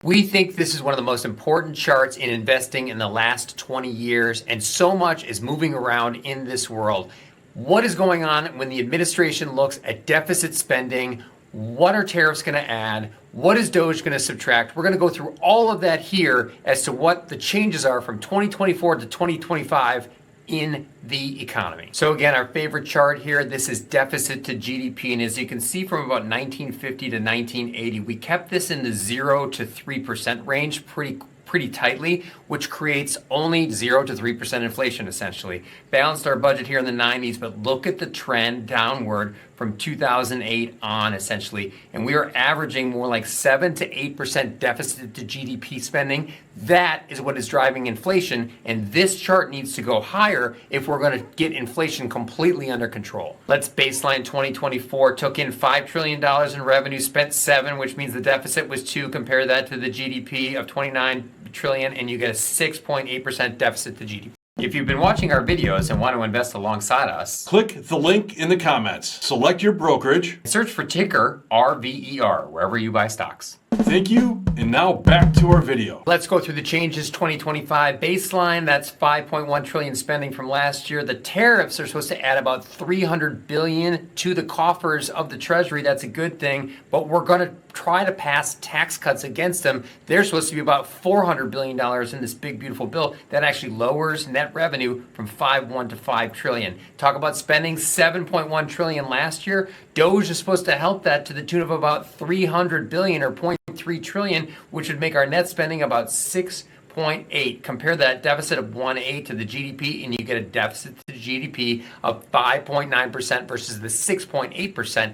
We think this is one of the most important charts in investing in the last 20 years, and so much is moving around in this world. What is going on when the administration looks at deficit spending? What are tariffs going to add? What is DOGE going to subtract? We're going to go through all of that here as to what the changes are from 2024 to 2025 in the economy. So again, our favorite chart here, this is deficit to GDP. And as you can see from about 1950 to 1980, we kept this in the 0 to 3% range pretty tightly, which creates only 0 to 3% inflation essentially. Balanced our budget here in the 90s, but look at the trend downward from 2008 on essentially. And we are averaging more like 7 to 8% deficit to GDP spending. That is what is driving inflation. And this chart needs to go higher if we're going to get inflation completely under control. Let's baseline 2024, took in $5 trillion in revenue, spent 7, which means the deficit was 2. Compare that to the GDP of 29 trillion and you get a 6.8% deficit to GDP. If you've been watching our videos and want to invest alongside us, click the link in the comments, select your brokerage, search for ticker RVER wherever you buy stocks. Thank you, and now back to our video. Let's go through the changes. 2025 baseline, that's 5.1 trillion spending from last year. The tariffs are supposed to add about 300 billion to the coffers of the Treasury. That's a good thing, but we're going to try to pass tax cuts against them. They're supposed to be about $400 billion in this big, beautiful bill that actually lowers net revenue from 5.1 to 5 trillion. Talk about spending 7.1 trillion last year. DOGE is supposed to help that to the tune of about 300 billion or 0.3 trillion, which would make our net spending about 6.8. Compare that deficit of 1.8 to the GDP, and you get a deficit to GDP of 5.9% versus the 6.8%.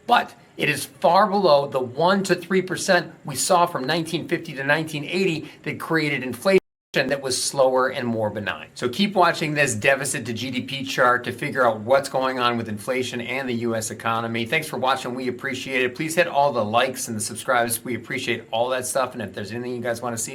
But it is far below the 1 to 3% we saw from 1950 to 1980 that created inflation that was slower and more benign. So keep watching this deficit to GDP chart to figure out what's going on with inflation and the U.S. economy. Thanks for watching. We appreciate it. Please hit all the likes and the subscribes. We appreciate all that stuff. And if there's anything you guys want to see,